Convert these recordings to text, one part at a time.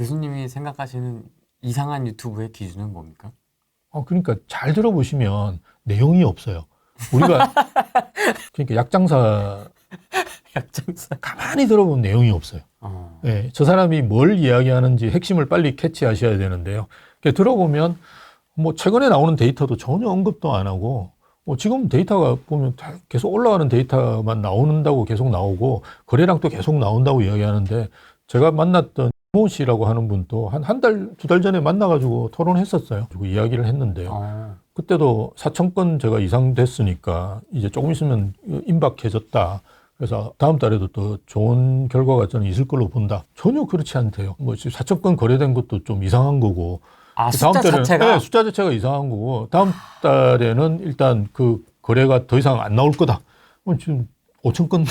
교수님이 생각하시는 이상한 유튜브의 기준은 뭡니까? 그러니까 잘 들어보시면 내용이 없어요. 우리가 그러니까 약장사 약장사. 가만히 들어보면 내용이 없어요. 예, 저 사람이 뭘 이야기하는지 핵심을 빨리 캐치하셔야 되는데요. 들어보면 뭐 최근에 나오는 데이터도 전혀 언급도 안 하고 지금 데이터가 보면 계속 올라가는 데이터만 나온다고 계속 나오고 거래량도 계속 나온다고 이야기하는데 제가 만났던 모 씨라고 하는 분도 한 달, 두 달 전에 만나가지고 토론했었어요. 그리고 이야기를 했는데요. 그때도 4,000건 제가 이상 됐으니까 이제 조금 있으면 임박해졌다. 그래서 다음 달에도 또 좋은 결과가 저는 있을 걸로 본다. 전혀 그렇지 않대요. 뭐 4,000건 거래된 것도 좀 이상한 거고. 숫자 다음 달에는, 자체가? 네, 숫자 자체가 이상한 거고. 다음 달에는 일단 그 거래가 더 이상 안 나올 거다. 지금 5,000건.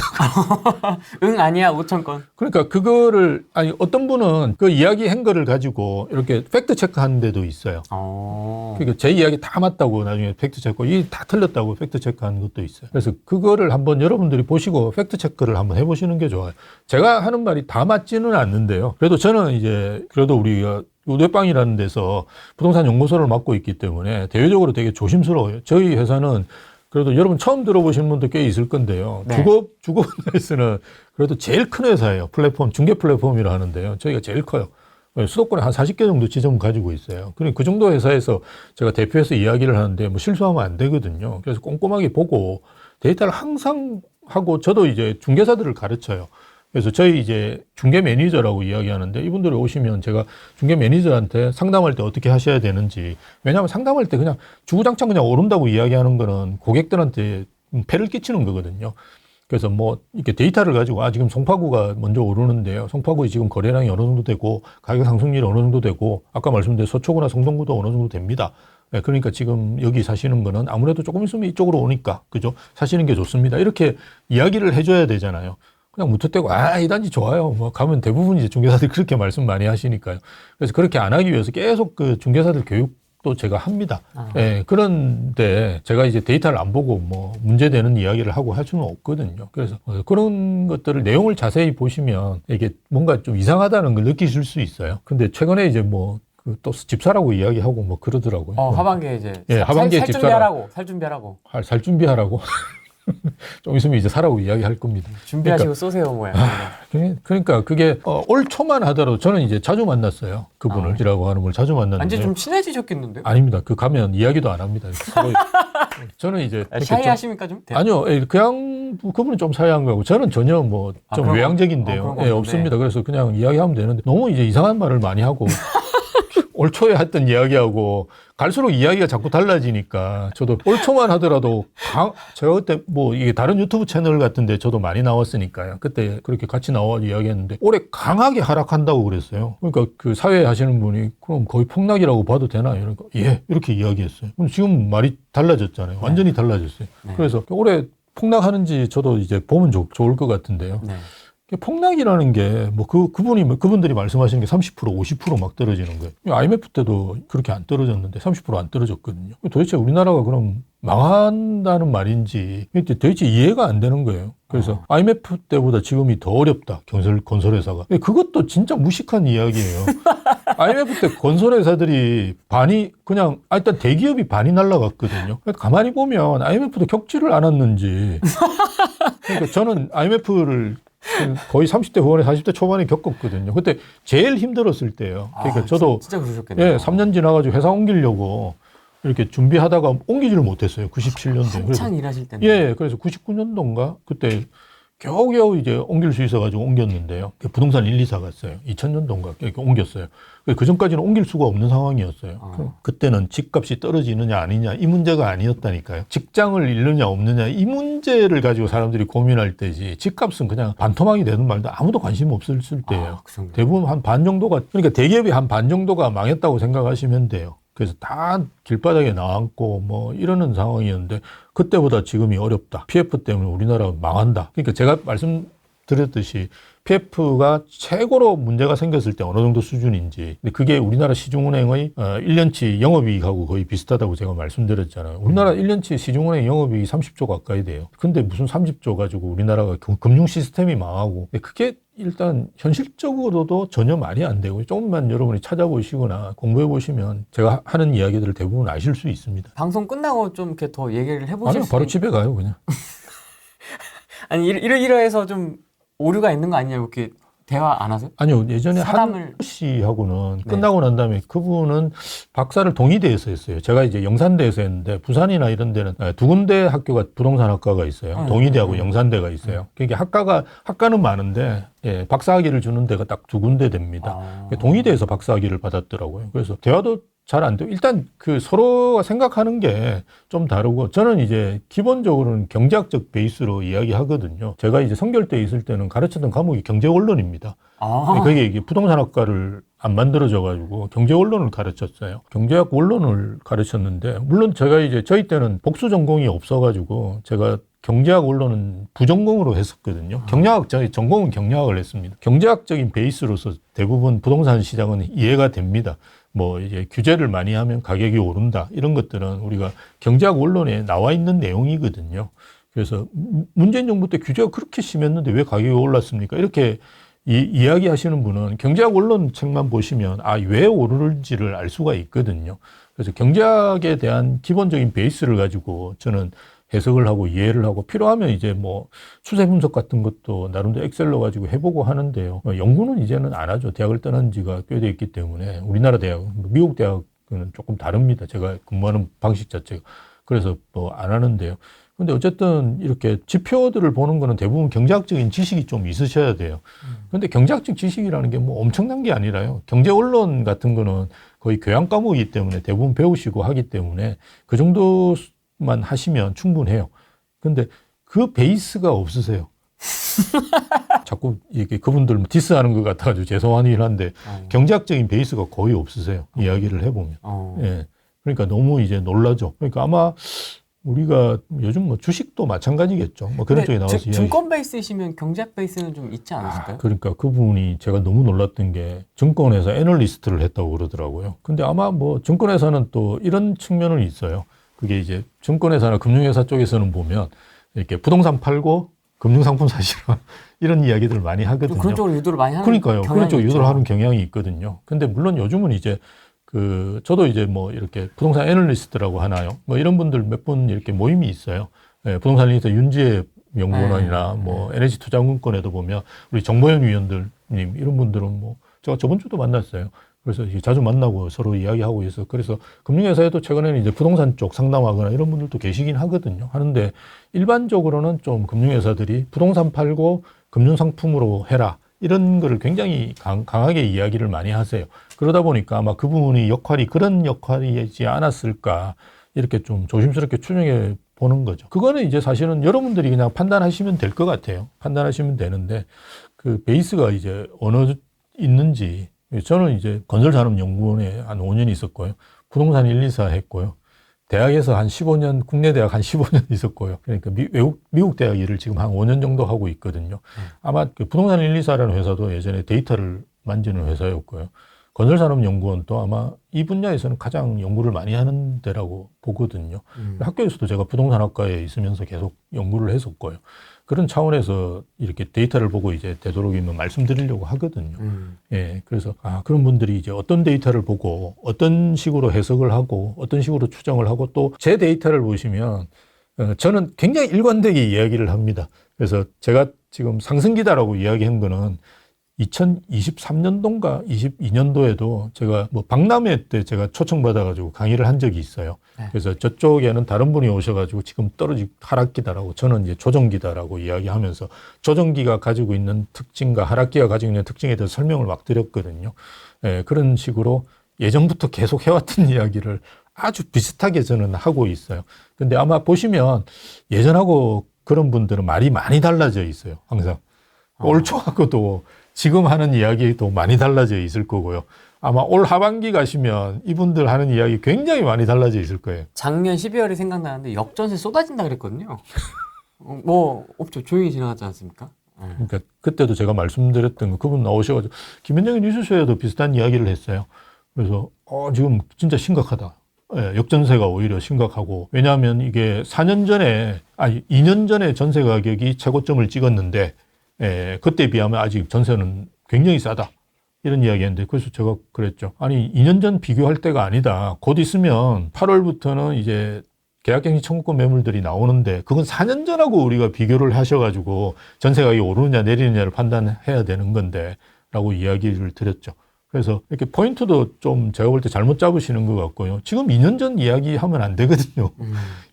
응, 아니야, 5,000건. 그러니까 그거를, 아니, 어떤 분은 그 이야기 한 거를 가지고 이렇게 팩트 체크 하는 데도 있어요. 그러니까 제 이야기 다 맞다고 나중에 팩트 체크, 이 다 틀렸다고 팩트 체크 하는 것도 있어요. 그래서 그거를 한번 여러분들이 보시고 팩트 체크를 한번 해보시는 게 좋아요. 제가 하는 말이 다 맞지는 않는데요. 그래도 저는 이제, 그래도 우리가 우대빵이라는 데서 부동산 연구소를 맡고 있기 때문에 대외적으로 되게 조심스러워요. 저희 회사는 그래도 여러분 처음 들어보시는 분도 꽤 있을 건데요. 네. 주거분야에서는 그래도 제일 큰 회사예요. 플랫폼, 중개 플랫폼이라 하는데요. 저희가 제일 커요. 수도권에 한 40개 정도 지점을 가지고 있어요. 그러니까 그 정도 회사에서 제가 대표해서 이야기를 하는데 뭐 실수하면 안 되거든요. 그래서 꼼꼼하게 보고 데이터를 항상 하고 저도 이제 중개사들을 가르쳐요. 그래서 저희 이제 중개 매니저라고 이야기하는데 이분들이 오시면 제가 중개 매니저한테 상담할 때 어떻게 하셔야 되는지, 왜냐하면 상담할 때 그냥 주구장창 그냥 오른다고 이야기하는 거는 고객들한테 폐를 끼치는 거거든요. 그래서 뭐 이렇게 데이터를 가지고 지금 송파구가 먼저 오르는데요. 송파구에 지금 거래량이 어느 정도 되고 가격 상승률이 어느 정도 되고 아까 말씀드린 서초구나 성동구도 어느 정도 됩니다. 네, 그러니까 지금 여기 사시는 거는 아무래도 조금 있으면 이쪽으로 오니까 그죠? 사시는 게 좋습니다. 이렇게 이야기를 해줘야 되잖아요. 그냥 무턱대고 이 단지 좋아요. 뭐 가면 대부분 이제 중개사들이 그렇게 말씀 많이 하시니까요. 그래서 그렇게 안 하기 위해서 계속 그 중개사들 교육도 제가 합니다. 예, 그런데 제가 이제 데이터를 안 보고 뭐 문제되는 이야기를 하고 할 수는 없거든요. 그래서 그런 것들을 내용을 자세히 보시면 이게 뭔가 좀 이상하다는 걸 느끼실 수 있어요. 근데 최근에 이제 뭐 또 집사라고 이야기하고 뭐 그러더라고요. 하반기에 이제 하반기에 살 준비하라고. 살 준비하라고. 살 준비하라고. 좀 있으면 이제 사라고 이야기할 겁니다. 준비하시고 쏘세요 모양. 그러니까 그게 올 초만 하더라도 저는 이제 자주 만났어요. 그분을이라고 하는 걸 자주 만났는데. 완전 좀 친해지셨겠는데요? 아닙니다. 그 가면 이야기도 안 합니다. 저는 이제 샤이하십니까 좀? 아니요, 그냥 그분은 좀 샤이한 거고 저는 전혀 뭐 좀 외향적인데요. 없습니다. 그래서 그냥 이야기하면 되는데 너무 이제 이상한 말을 많이 하고. 올 초에 했던 이야기하고 갈수록 이야기가 자꾸 달라지니까 저도 올 초만 하더라도 제가 그때 뭐 이게 다른 유튜브 채널 같은데 저도 많이 나왔으니까요. 그때 그렇게 같이 나와 이야기했는데 올해 강하게 하락한다고 그랬어요. 그러니까 그 사회 하시는 분이 그럼 거의 폭락이라고 봐도 되나요? 그러니까 예, 이렇게 이야기했어요. 그럼 지금 말이 달라졌잖아요. 완전히 달라졌어요. 그래서 올해 폭락하는지 저도 이제 보면 좋을 것 같은데요. 폭락이라는 게 뭐 그분들이 말씀하시는 게 30%, 50% 막 떨어지는 거예요. IMF 때도 그렇게 안 떨어졌는데 30% 안 떨어졌거든요. 도대체 우리나라가 그럼 망한다는 말인지 도대체 이해가 안 되는 거예요. 그래서 IMF 때보다 지금이 더 어렵다. 건설회사가. 그것도 진짜 무식한 이야기예요. IMF 때 건설회사들이 반이 그냥 일단 대기업이 반이 날라갔거든요. 가만히 보면 IMF도 겪지를 않았는지. 그러니까 저는 IMF를 거의 30대 후반에 40대 초반에 겪었거든요. 그때 제일 힘들었을 때예요. 그러니까 저도 진짜 그러셨겠네요. 3년 지나가지고 회사 옮기려고 이렇게 준비하다가 옮기지를 못했어요. 97년도에. 한창 일하실 때인데. 예, 그래서 99년도인가 그때 겨우겨우 이제 옮길 수 있어가지고 옮겼는데요. 부동산 1, 2사 갔어요. 2000년도인가 이렇게 옮겼어요. 그 전까지는 옮길 수가 없는 상황이었어요. 그때는 집값이 떨어지느냐 아니냐 이 문제가 아니었다니까요. 직장을 잃느냐 없느냐 이 문제를 가지고 사람들이 고민할 때지 집값은 그냥 반토막이 되는 말도 아무도 관심 없을 때예요. 대부분 한 반 정도가 그러니까 대기업이 한 반 정도가 망했다고 생각하시면 돼요. 그래서 다 길바닥에 나앉고 뭐 이러는 상황이었는데 그때보다 지금이 어렵다. PF 때문에 우리나라 망한다. 그러니까 제가 말씀드렸듯이 FPF가 최고로 문제가 생겼을 때 어느 정도 수준인지. 근데 그게 우리나라 시중은행의 1년치 영업이익하고 거의 비슷하다고 제가 말씀드렸잖아요. 우리나라 1년치 시중은행 영업이익이 30조 가까이 돼요. 근데 무슨 30조 가지고 우리나라가 금융 시스템이 망하고. 근데 그게 일단 현실적으로도 전혀 말이 안 되고 조금만 여러분이 찾아보시거나 공부해 보시면 제가 하는 이야기들을 대부분 아실 수 있습니다. 방송 끝나고 좀 이렇게 더 얘기를 해보실 아니요, 수 바로 집에 가요 그냥. 아니 이러해서 좀 오류가 있는 거 아니냐고 이렇게 대화 안 하세요? 아니요, 예전에 사담을- 한 씨하고는 네. 끝나고 난 다음에 그분은 박사를 동의대에서 했어요. 제가 이제 영산대에서 했는데 부산이나 이런 데는 두 군데 학교가 부동산 학과가 있어요. 동의대하고 영산대가 있어요. 그러니까 학과는 많은데 예, 박사학위를 주는 데가 딱 두 군데 됩니다. 동의대에서 박사학위를 받았더라고요. 그래서 대화도 잘 안 돼요. 일단 그 서로가 생각하는 게 좀 다르고 저는 이제 기본적으로는 경제학적 베이스로 이야기하거든요. 제가 이제 성결대에 있을 때는 가르쳤던 과목이 경제원론입니다. 그게 이게 부동산학과를 안 만들어져가지고 경제원론을 가르쳤어요. 경제학 원론을 가르쳤는데 물론 제가 이제 저희 때는 복수 전공이 없어가지고 제가 경제학 원론은 부전공으로 했었거든요. 전공은 경영학을 했습니다. 경제학적인 베이스로서 대부분 부동산 시장은 이해가 됩니다. 뭐 이제 규제를 많이 하면 가격이 오른다 이런 것들은 우리가 경제학 원론에 나와 있는 내용이거든요. 그래서 문재인 정부 때 규제가 그렇게 심했는데 왜 가격이 올랐습니까? 이렇게 이야기하시는 분은 경제학 원론 책만 보시면 왜 오르는지를 알 수가 있거든요. 그래서 경제학에 대한 기본적인 베이스를 가지고 저는 해석을 하고 이해를 하고 필요하면 이제 뭐 추세 분석 같은 것도 나름대로 엑셀로 가지고 해보고 하는데요. 연구는 이제는 안 하죠. 대학을 떠난 지가 꽤 됐기 때문에 우리나라 대학, 미국 대학은 조금 다릅니다. 제가 근무하는 방식 자체가. 그래서 뭐 안 하는데요. 근데 어쨌든 이렇게 지표들을 보는 거는 대부분 경제학적인 지식이 좀 있으셔야 돼요. 근데 경제학적 지식이라는 게 뭐 엄청난 게 아니라요. 경제 언론 같은 거는 거의 교양 과목이기 때문에 대부분 배우시고 하기 때문에 그 정도만 하시면 충분해요. 근데 그 베이스가 없으세요. 자꾸 이게 그분들 디스하는 것 같아가지고 죄송하긴 한데 경제학적인 베이스가 거의 없으세요. 이야기를 해보면. 예. 그러니까 너무 이제 놀라죠. 그러니까 아마 우리가 요즘 뭐 주식도 마찬가지겠죠. 뭐 그런 쪽에 나와서 증권 베이스이시면 경제학 베이스는 좀 있지 않으실까요? 그러니까 그분이 제가 너무 놀랐던 게 증권회사 애널리스트를 했다고 그러더라고요. 근데 아마 뭐 증권회사는 또 이런 측면은 있어요. 그게 이제 증권회사나 금융회사 쪽에서는 보면 이렇게 부동산 팔고 금융상품 사시라 이런 이야기들을 많이 하거든요. 그런 쪽으로 유도를 많이 하는 그러니까요. 그런 쪽으로 있죠. 유도를 하는 경향이 있거든요. 근데 물론 요즘은 이제 저도 이제 뭐 이렇게 부동산 애널리스트라고 하나요? 뭐 이런 분들 몇 분 이렇게 모임이 있어요. 예, 부동산 리스트 윤지혜 연구원이나 뭐 NH투자증권에도 보면 우리 정보현 위원들님 이런 분들은 뭐 제가 저번 주도 만났어요. 그래서 자주 만나고 서로 이야기하고 있어. 그래서 금융회사에도 최근에는 이제 부동산 쪽 상담하거나 이런 분들도 계시긴 하거든요. 하는데 일반적으로는 좀 금융회사들이 부동산 팔고 금융상품으로 해라. 이런 거를 굉장히 강하게 이야기를 많이 하세요. 그러다 보니까 아마 그분의 역할이 그런 역할이지 않았을까 이렇게 좀 조심스럽게 추정해 보는 거죠. 그거는 이제 사실은 여러분들이 그냥 판단하시면 될 것 같아요. 판단하시면 되는데 그 베이스가 이제 어느 있는지 저는 이제 건설산업연구원에 한 5년 있었고요. 부동산 1, 2사 했고요. 대학에서 한 15년, 국내 대학 한 15년 있었고요. 그러니까 미국 대학 일을 지금 한 5년 정도 하고 있거든요. 아마 그 부동산 1, 2사라는 회사도 예전에 데이터를 만지는 회사였고요. 건설산업연구원도 아마 이 분야에서는 가장 연구를 많이 하는 데라고 보거든요. 학교에서도 제가 부동산학과에 있으면서 계속 연구를 했었고요. 그런 차원에서 이렇게 데이터를 보고 이제 되도록이면 말씀드리려고 하거든요. 예, 그래서 그런 분들이 이제 어떤 데이터를 보고 어떤 식으로 해석을 하고 어떤 식으로 추정을 하고 또 제 데이터를 보시면 저는 굉장히 일관되게 이야기를 합니다. 그래서 제가 지금 상승기다라고 이야기한 거는 2023년도인가 22년도에도 제가 뭐 박람회 때 제가 초청받아가지고 강의를 한 적이 있어요. 그래서 저쪽에는 다른 분이 오셔가지고 지금 하락기다라고 저는 이제 조정기다라고 이야기하면서 조정기가 가지고 있는 특징과 하락기가 가지고 있는 특징에 대해서 설명을 막 드렸거든요. 예, 그런 식으로 예전부터 계속 해왔던 이야기를 아주 비슷하게 저는 하고 있어요. 근데 아마 보시면 예전하고 그런 분들은 말이 많이 달라져 있어요. 항상. 올 초하고도 지금 하는 이야기도 많이 달라져 있을 거고요. 아마 올 하반기 가시면 이분들 하는 이야기 굉장히 많이 달라져 있을 거예요. 작년 12월이 생각나는데 역전세 쏟아진다 그랬거든요. 뭐 없죠. 조용히 지나갔지 않습니까? 그러니까 그때도 제가 말씀드렸던 거 그분 나오셔가지고 김현정의 뉴스쇼에도 비슷한 이야기를 했어요. 그래서 지금 진짜 심각하다. 예, 역전세가 오히려 심각하고 왜냐하면 이게 2년 전에 전세 가격이 최고점을 찍었는데 그때에 비하면 아직 전세는 굉장히 싸다. 이런 이야기였는데 그래서 제가 그랬죠. 아니 2년 전 비교할 때가 아니다. 곧 있으면 8월부터는 이제 계약갱신 청구권 매물들이 나오는데 그건 4년 전하고 우리가 비교를 하셔가지고 전세 가격이 오르느냐 내리느냐를 판단해야 되는 건데 라고 이야기를 드렸죠. 그래서 이렇게 포인트도 좀 제가 볼 때 잘못 잡으시는 것 같고요. 지금 2년 전 이야기하면 안 되거든요.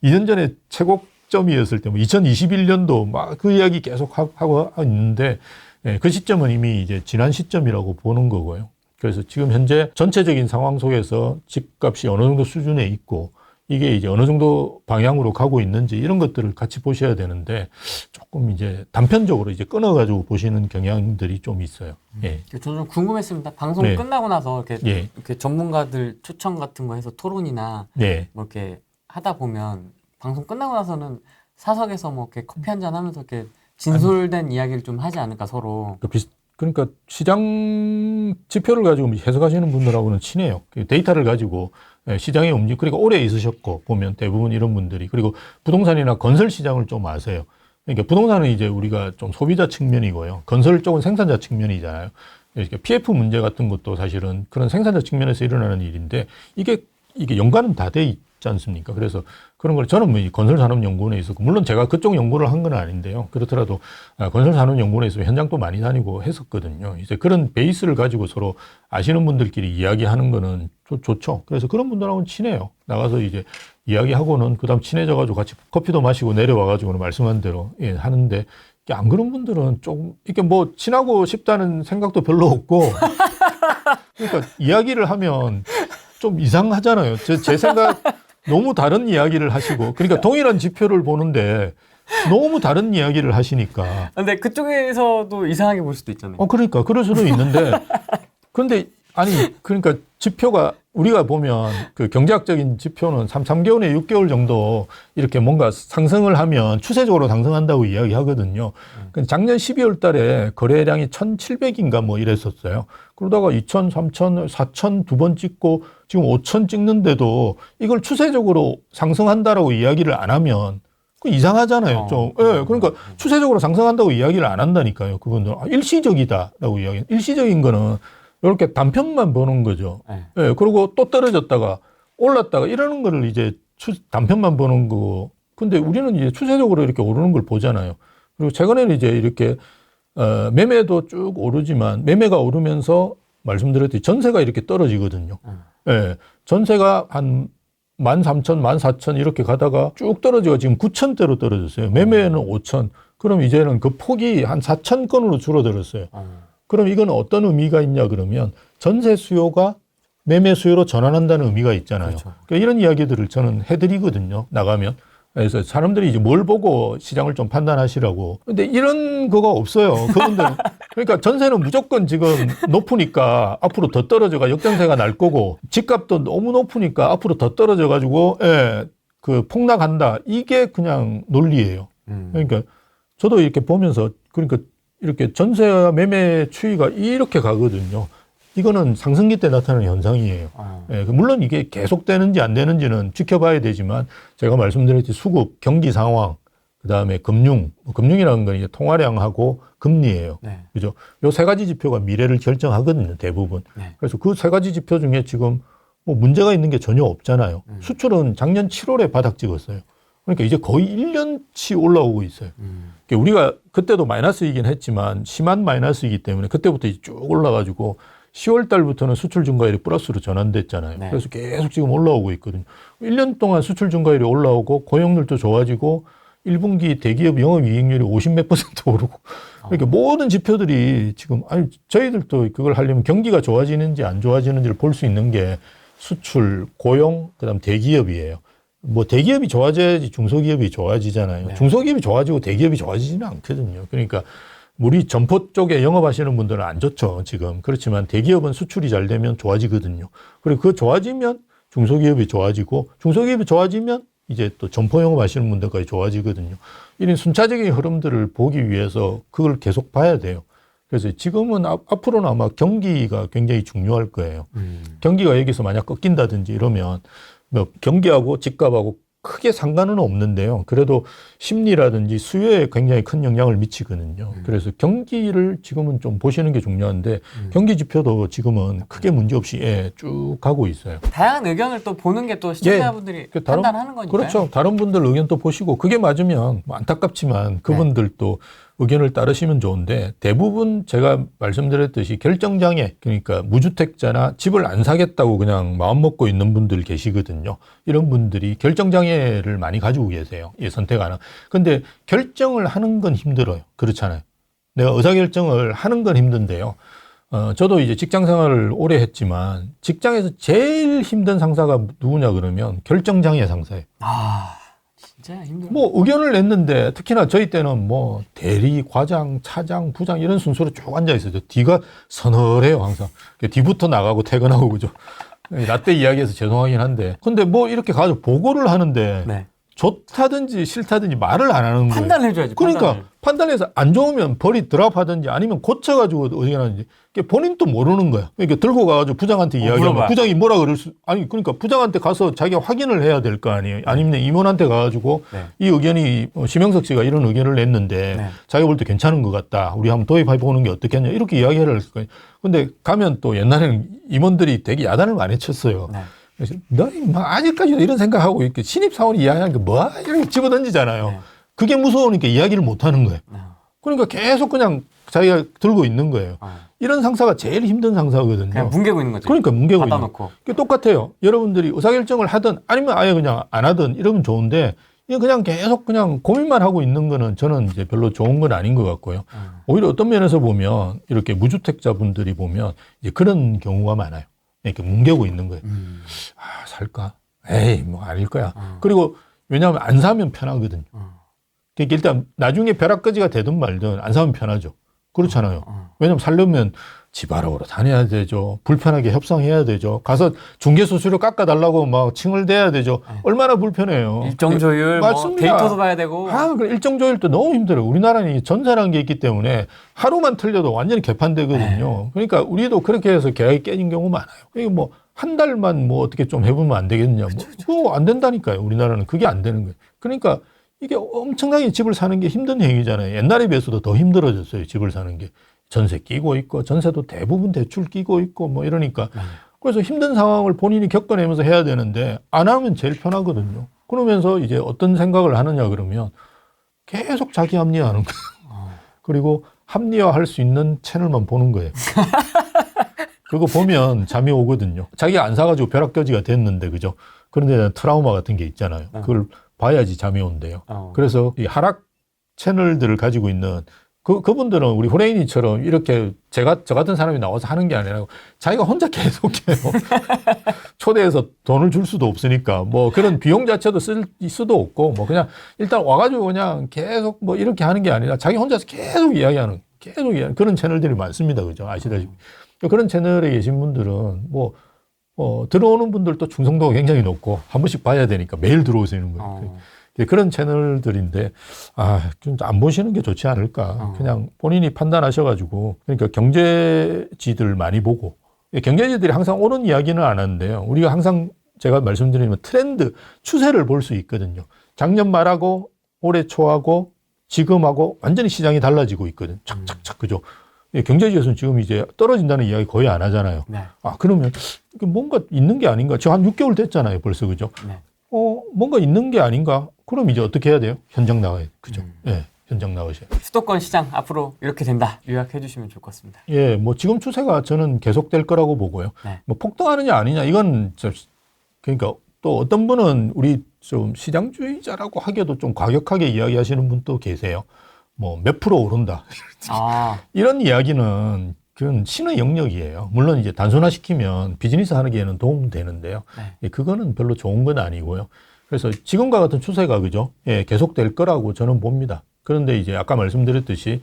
2년 전에 최고점이었을 때, 2021년도 막 그 이야기 계속 하고 있는데, 그 시점은 이미 이제 지난 시점이라고 보는 거고요. 그래서 지금 현재 전체적인 상황 속에서 집값이 어느 정도 수준에 있고, 이게 이제 어느 정도 방향으로 가고 있는지 이런 것들을 같이 보셔야 되는데 조금 이제 단편적으로 이제 끊어가지고 보시는 경향들이 좀 있어요. 예. 저는 좀 궁금했습니다. 방송 네. 끝나고 나서 예. 이렇게 전문가들 초청 같은 거 해서 토론이나 예. 뭐 이렇게 하다 보면 방송 끝나고 나서는 사석에서 뭐 이렇게 커피 한잔 하면서 이렇게 진솔된 이야기를 좀 하지 않을까 서로. 그러니까 시장 지표를 가지고 해석하시는 분들하고는 친해요. 데이터를 가지고 시장의 움직임, 그러니까 오래 있으셨고 보면 대부분 이런 분들이 그리고 부동산이나 건설 시장을 좀 아세요. 그러니까 부동산은 이제 우리가 좀 소비자 측면이고요. 건설 쪽은 생산자 측면이잖아요. 그러니까 PF 문제 같은 것도 사실은 그런 생산자 측면에서 일어나는 일인데 이게 연관은 다 돼 있지 않습니까? 그래서 그런 걸 저는 뭐 건설산업연구원에 있었고 물론 제가 그쪽 연구를 한 건 아닌데요. 그렇더라도 건설산업연구원에서 현장도 많이 다니고 했었거든요. 이제 그런 베이스를 가지고 서로 아시는 분들끼리 이야기하는 거는 좋죠. 그래서 그런 분들하고는 친해요. 나가서 이제 이야기하고는 그다음 친해져가지고 같이 커피도 마시고 내려와가지고는 말씀한 대로 하는데 안 그런 분들은 좀 이렇게 뭐 친하고 싶다는 생각도 별로 없고 그러니까 이야기를 하면 좀 이상하잖아요. 제 생각 너무 다른 이야기를 하시고 그러니까 동일한 지표를 보는데 너무 다른 이야기를 하시니까. 근데 그쪽에서도 이상하게 볼 수도 있잖아요. 그러니까 그럴 수도 있는데 그런데 그러니까 지표가 우리가 보면 그 경제학적인 지표는 3개월에 6개월 정도 이렇게 뭔가 상승을 하면 추세적으로 상승한다고 이야기하거든요. 작년 12월 달에 거래량이 1,700인가 뭐 이랬었어요. 그러다가 2,000, 3,000, 4,000 두 번 찍고 지금 5,000 찍는데도 이걸 추세적으로 상승한다라고 이야기를 안 하면 그 이상하잖아요. 좀. 예, 그러니까 추세적으로 상승한다고 이야기를 안 한다니까요. 그분들은 일시적이다라고 이야기해요. 일시적인 거는 이렇게 단편만 보는 거죠. 예, 그리고 또 떨어졌다가 올랐다가 이러는 거를 이제 단편만 보는 거고. 근데 우리는 이제 추세적으로 이렇게 오르는 걸 보잖아요. 그리고 최근에는 이제 이렇게, 매매도 쭉 오르지만 매매가 오르면서 말씀드렸듯이 전세가 이렇게 떨어지거든요. 예, 전세가 한 13,000, 14,000 이렇게 가다가 쭉 떨어지고 지금 9,000대로 떨어졌어요. 매매는 5,000. 그럼 이제는 그 폭이 한 4,000건으로 줄어들었어요. 그럼 이건 어떤 의미가 있냐 그러면 전세 수요가 매매 수요로 전환한다는 의미가 있잖아요. 그렇죠. 그러니까 이런 이야기들을 저는 해드리거든요. 나가면. 그래서 사람들이 이제 뭘 보고 시장을 좀 판단하시라고. 근데 이런 거가 없어요. 그분들은. 그러니까 전세는 무조건 지금 높으니까 앞으로 더 떨어져가 역전세가 날 거고 집값도 너무 높으니까 앞으로 더 떨어져 가지고 그 폭락한다. 이게 그냥 논리예요. 그러니까 저도 이렇게 보면서 그러니까 이렇게 전세와 매매 추이가 이렇게 가거든요. 이거는 상승기 때 나타나는 현상이에요. 물론 이게 계속되는지 안 되는지는 지켜봐야 되지만 제가 말씀드렸듯이 수급, 경기 상황, 그다음에 금융이라는 건 이제 통화량하고 금리예요. 네. 그죠? 요 세 가지 지표가 미래를 결정하거든요, 대부분. 네. 그래서 그 세 가지 지표 중에 지금 뭐 문제가 있는 게 전혀 없잖아요. 수출은 작년 7월에 바닥 찍었어요. 그러니까 이제 거의 1년치 올라오고 있어요. 그러니까 우리가 그때도 마이너스이긴 했지만 심한 마이너스이기 때문에 그때부터 쭉 올라가지고 10월 달부터는 수출 증가율이 플러스로 전환됐잖아요. 네. 그래서 계속 지금 올라오고 있거든요. 1년 동안 수출 증가율이 올라오고 고용률도 좋아지고 1분기 대기업 영업이익률이 50몇 % 오르고 그러니까 모든 지표들이 지금 저희들도 그걸 하려면 경기가 좋아지는지 안 좋아지는지를 볼 수 있는 게 수출, 고용, 그다음 대기업이에요. 뭐 대기업이 좋아져야지 중소기업이 좋아지잖아요. 네. 중소기업이 좋아지고 대기업이 좋아지지는 않거든요. 그러니까 우리 점포 쪽에 영업하시는 분들은 안 좋죠, 지금. 그렇지만 대기업은 수출이 잘 되면 좋아지거든요. 그리고 그 좋아지면 중소기업이 좋아지고 중소기업이 좋아지면 이제 또 점포 영업하시는 분들까지 좋아지거든요. 이런 순차적인 흐름들을 보기 위해서 그걸 계속 봐야 돼요. 그래서 지금은 앞으로는 아마 경기가 굉장히 중요할 거예요. 경기가 여기서 만약 꺾인다든지 이러면 뭐 경기하고 집값하고 크게 상관은 없는데요. 그래도 심리라든지 수요에 굉장히 큰 영향을 미치거든요. 그래서 경기를 지금은 좀 보시는 게 중요한데 경기 지표도 지금은 크게 문제없이 쭉 가고 있어요. 다양한 의견을 또 보는 게 또 시청자분들이 판단하는 거니까요. 그렇죠. 다른 분들 의견도 보시고 그게 맞으면 뭐 안타깝지만 그분들도 의견을 따르시면 좋은데 대부분 제가 말씀드렸듯이 결정장애 그러니까 무주택자나 집을 안 사겠다고 그냥 마음먹고 있는 분들 계시거든요. 이런 분들이 결정장애를 많이 가지고 계세요. 선택 안 하고. 근데 결정을 하는 건 힘들어요. 그렇잖아요. 내가 의사결정을 하는 건 힘든데요. 저도 이제 직장 생활을 오래 했지만 직장에서 제일 힘든 상사가 누구냐 그러면 결정장애 상사예요. 진짜 힘들어요. 뭐 의견을 냈는데 특히나 저희 때는 뭐 대리, 과장, 차장, 부장 이런 순서로 쭉 앉아 있어요. 뒤가 서늘해요 항상. 뒤부터 나가고 퇴근하고 그죠. 라떼 이야기해서 죄송하긴 한데 근데 뭐 이렇게 가서 보고를 하는데 좋다든지 싫다든지 말을 안 하는 거예요. 판단을 해줘야지. 그러니까 판단해서 안 좋으면 벌이 드랍하든지 아니면 고쳐가지고 어디 가는지 본인도 모르는 거야. 그러니까 들고 가가지고 부장한테 이야기하면 부장이 뭐라 그럴 수 아니 그러니까 부장한테 가서 자기가 확인을 해야 될 거 아니에요. 아니면 임원한테 가가지고 이 의견이 심영석 씨가 이런 의견을 냈는데 자기가 볼 때 괜찮은 것 같다. 우리 한번 도입해 보는 게 어떻겠냐 이렇게 이야기를 할 거예요. 근데 가면 또 옛날에는 임원들이 되게 야단을 많이 쳤어요. 그래서 너희 뭐 아직까지도 이런 생각하고 이렇게 신입사원이 이야기하는 게 뭐 이렇게 집어던지잖아요. 그게 무서우니까 이야기를 못 하는 거예요. 그러니까 계속 그냥 자기가 들고 있는 거예요. 이런 상사가 제일 힘든 상사거든요. 그냥 뭉개고 있는 거죠. 그러니까 뭉개고 있는 놓고. 거예요. 똑같아요. 여러분들이 의사결정을 하든 아니면 아예 그냥 안 하든 이러면 좋은데 이거 그냥 계속 그냥 고민만 하고 있는 거는 저는 이제 별로 좋은 건 아닌 것 같고요. 오히려 어떤 면에서 보면 이렇게 무주택자분들이 보면 이제 그런 경우가 많아요. 이렇게 뭉개고 있는 거예요. 살까? 에이, 뭐 아닐 거야. 그리고 왜냐하면 안 사면 편하거든요. 그러니까 일단 나중에 벼락거지가 되든 말든 안 사면 편하죠. 그렇잖아요. 왜냐하면 살려면 집 알아보러 다녀야 되죠. 불편하게 협상해야 되죠. 가서 중개수수료 깎아달라고 막 칭을 대야 되죠. 얼마나 불편해요. 일정 조율, 뭐 데이터도 봐야 되고. 그 일정 조율도 너무 힘들어요. 우리나라는 전세라는 게 있기 때문에 하루만 틀려도 완전히 개판되거든요. 그러니까 우리도 그렇게 해서 계약이 깨진 경우 많아요. 이게 뭐 한 달만 뭐 어떻게 좀 해보면 안 되겠냐. 뭐 안 된다니까요. 우리나라는 그게 안 되는 거예요. 그러니까 이게 엄청나게 집을 사는 게 힘든 행위잖아요. 옛날에 비해서도 더 힘들어졌어요. 집을 사는 게. 전세 끼고 있고 전세도 대부분 대출 끼고 있고 뭐 이러니까 그래서 힘든 상황을 본인이 겪어내면서 해야 되는데 안 하면 제일 편하거든요. 그러면서 이제 어떤 생각을 하느냐 그러면 계속 자기 합리화하는 거예요. 그리고 합리화할 수 있는 채널만 보는 거예요. 그거 보면 잠이 오거든요. 자기가 안 사가지고 벼락거지가 됐는데 그죠? 그런데 트라우마 같은 게 있잖아요. 그걸 봐야지 잠이 온대요. 그래서 이 하락 채널들을 가지고 있는 그분들은 우리 후레인이처럼 이렇게 저 같은 사람이 나와서 하는 게 아니라 자기가 혼자 계속해요. 초대해서 돈을 줄 수도 없으니까 뭐 그런 비용 자체도 쓸 수도 없고 뭐 그냥 일단 와가지고 그냥 계속 뭐 이렇게 하는 게 아니라 자기 혼자서 계속 이야기하는 그런 채널들이 많습니다. 그죠? 아시다시피. 그런 채널에 계신 분들은 들어오는 분들도 충성도가 굉장히 높고 한 번씩 봐야 되니까 매일 들어오시는 거예요. 그런 채널들인데 좀 안 보시는 게 좋지 않을까. 그냥 본인이 판단하셔가지고 그러니까 경제지들 많이 보고 경제지들이 항상 옳은 이야기는 안 하는데요. 우리가 항상 제가 말씀드리면 트렌드, 추세를 볼 수 있거든요. 작년 말하고 올해 초하고 지금하고 완전히 시장이 달라지고 있거든요. 착착착 그죠. 경제지에서는 지금 이제 떨어진다는 이야기 거의 안 하잖아요. 그러면 뭔가 있는 게 아닌가. 지금 한 6개월 됐잖아요. 벌써 그죠. 뭔가 있는 게 아닌가? 그럼 이제 어떻게 해야 돼요? 현장 나가야 돼요. 그죠? 현장 나가셔야 돼요. 수도권 시장 앞으로 이렇게 된다. 요약해 주시면 좋을 것 같습니다. 뭐 지금 추세가 저는 계속될 거라고 보고요. 뭐 폭등하느냐 아니냐 이건 그러니까 또 어떤 분은 우리 좀 시장주의자라고 하기에도 좀 과격하게 이야기하시는 분도 계세요. 뭐 몇 프로 오른다. 이런 이야기는 그건 신의 영역이에요. 물론 이제 단순화시키면 비즈니스 하기에는 도움되는데요. 그거는 별로 좋은 건 아니고요. 그래서 지금과 같은 추세가 그죠? 계속될 거라고 저는 봅니다. 그런데 이제 아까 말씀드렸듯이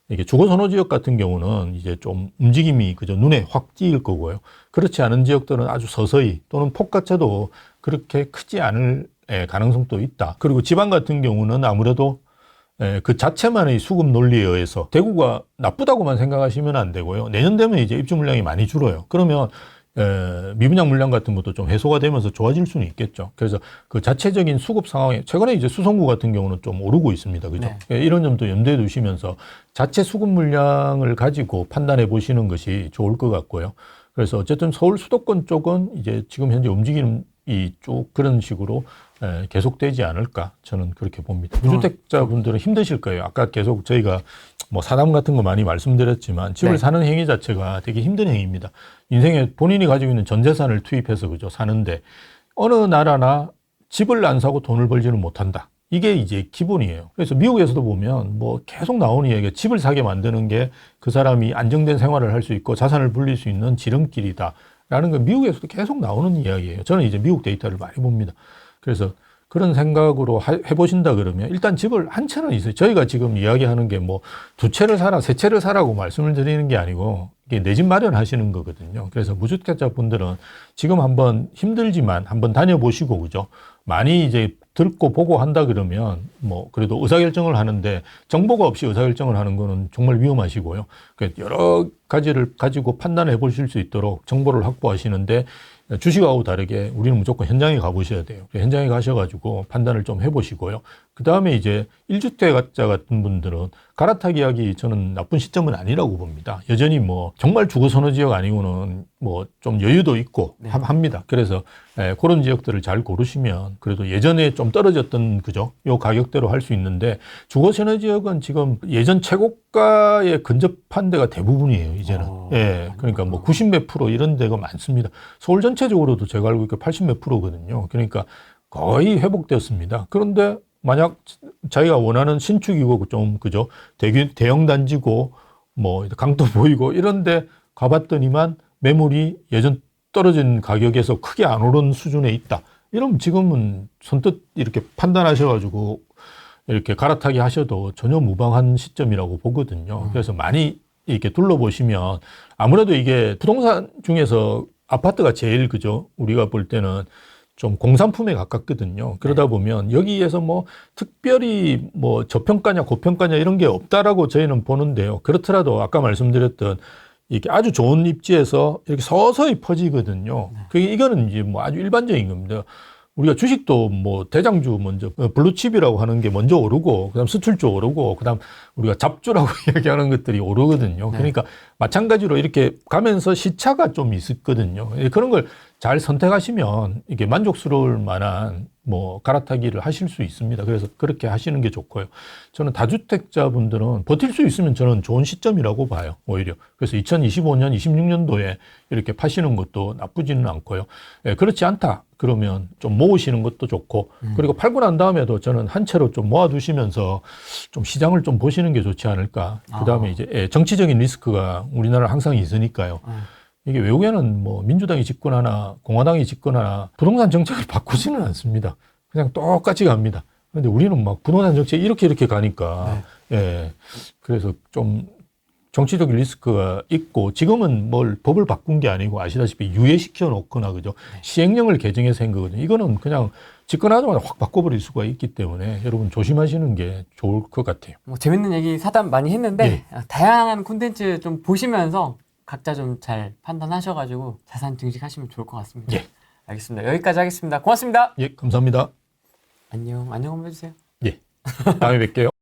이게 주거선호 지역 같은 경우는 이제 좀 움직임이 그죠? 눈에 확 띄일 거고요. 그렇지 않은 지역들은 아주 서서히 또는 폭 자체도 그렇게 크지 않을 가능성도 있다. 그리고 지방 같은 경우는 아무래도 그 자체만의 수급 논리에 의해서 대구가 나쁘다고만 생각하시면 안 되고요. 내년 되면 이제 입주 물량이 많이 줄어요. 그러면 미분양 물량 같은 것도 좀 해소가 되면서 좋아질 수는 있겠죠. 그래서 그 자체적인 수급 상황에 최근에 이제 수성구 같은 경우는 좀 오르고 있습니다. 그죠? 네. 이런 점도 염두에 두시면서 자체 수급 물량을 가지고 판단해 보시는 것이 좋을 것 같고요. 그래서 어쨌든 서울 수도권 쪽은 이제 지금 현재 움직이는 이 쭉 그런 식으로 계속되지 않을까 저는 그렇게 봅니다. 무주택자분들은 힘드실 거예요. 아까 계속 저희가 뭐 사담 같은 거 많이 말씀드렸지만 집을 네. 사는 행위 자체가 되게 힘든 행위입니다. 인생에 본인이 가지고 있는 전 재산을 투입해서 그죠 사는데 어느 나라나 집을 안 사고 돈을 벌지는 못한다. 이게 이제 기본이에요. 그래서 미국에서도 보면 뭐 계속 나오는 이야기가 집을 사게 만드는 게 그 사람이 안정된 생활을 할 수 있고 자산을 불릴 수 있는 지름길이다. 라는 건 미국에서도 계속 나오는 이야기예요. 저는 이제 미국 데이터를 많이 봅니다. 그래서 그런 생각으로 해보신다 그러면 일단 집을 한 채는 있어요. 저희가 지금 이야기하는 게 뭐 두 채를 사라, 세 채를 사라고 말씀을 드리는 게 아니고 이게 내 집 마련하시는 거거든요. 그래서 무주택자분들은 지금 한번 힘들지만 한번 다녀보시고 그죠? 많이 이제 듣고 보고 한다 그러면 뭐 그래도 의사결정을 하는데 정보가 없이 의사결정을 하는 거는 정말 위험하시고요. 여러 가지를 가지고 판단해 보실 수 있도록 정보를 확보하시는데 주식하고 다르게 우리는 무조건 현장에 가보셔야 돼요. 현장에 가셔가지고 판단을 좀 해보시고요. 그 다음에 이제 1주택자 같은 분들은 갈아타기 하기 저는 나쁜 시점은 아니라고 봅니다. 여전히 뭐 정말 주거선호 지역 아니고는 뭐 좀 여유도 있고 네. 합니다. 그래서 그런 지역들을 잘 고르시면 그래도 예전에 좀 떨어졌던 그죠? 요 가격대로 할 수 있는데 주거선호 지역은 지금 예전 최고가에 근접한 데가 대부분이에요. 이제는. 그러니까 뭐 90 몇 프로 이런 데가 많습니다. 서울 전체적으로도 제가 알고 있기로 80 몇 프로거든요. 그러니까 거의 회복되었습니다. 그런데 만약 자기가 원하는 신축이고 좀 그죠? 대형 단지고 뭐 강도 보이고 이런데 가봤더니만 매물이 예전 떨어진 가격에서 크게 안 오른 수준에 있다. 이러면 지금은 선뜻 이렇게 판단하셔가지고 이렇게 갈아타기 하셔도 전혀 무방한 시점이라고 보거든요. 그래서 많이 이렇게 둘러보시면 아무래도 이게 부동산 중에서 아파트가 제일 그죠? 우리가 볼 때는 좀 공산품에 가깝거든요. 그러다 보면 여기에서 뭐 특별히 뭐 저평가냐 고평가냐 이런 게 없다라고 저희는 보는데요. 그렇더라도 아까 말씀드렸던 이게 아주 좋은 입지에서 이렇게 서서히 퍼지거든요. 이거는 이제 뭐 아주 일반적인 겁니다. 우리가 주식도 뭐 대장주 먼저 블루칩이라고 하는 게 먼저 오르고 그다음 수출주 오르고 그다음 우리가 잡주라고 이야기하는 것들이 오르거든요. 그러니까 마찬가지로 이렇게 가면서 시차가 좀 있었거든요. 그런 걸 잘 선택하시면 이게 만족스러울 만한 뭐 갈아타기를 하실 수 있습니다. 그래서 그렇게 하시는 게 좋고요. 저는 다주택자분들은 버틸 수 있으면 저는 좋은 시점이라고 봐요. 오히려. 그래서 2025년, 26년도에 이렇게 파시는 것도 나쁘지는 않고요. 그렇지 않다. 그러면 좀 모으시는 것도 좋고 그리고 팔고 난 다음에도 저는 한 채로 좀 모아두시면서 좀 시장을 좀 보시는 게 좋지 않을까. 그다음에 이제 정치적인 리스크가 우리나라 항상 있으니까요. 이게 외국에는 뭐 민주당이 집권하나 공화당이 집권하나 부동산 정책을 바꾸지는 않습니다. 그냥 똑같이 갑니다. 그런데 우리는 막 부동산 정책 이렇게 가니까 그래서 좀 정치적 리스크가 있고 지금은 뭘 법을 바꾼 게 아니고 아시다시피 유예시켜 놓거나 그죠 시행령을 개정해서 한 거거든요. 이거는 그냥 집권하자마자 확 바꿔버릴 수가 있기 때문에 여러분 조심하시는 게 좋을 것 같아요. 뭐 재밌는 얘기 사담 많이 했는데 다양한 콘텐츠 좀 보시면서 각자 좀 잘 판단하셔가지고 자산 증식하시면 좋을 것 같습니다. 알겠습니다. 여기까지 하겠습니다. 고맙습니다. 감사합니다. 안녕 한번 해주세요. 다음에 뵐게요.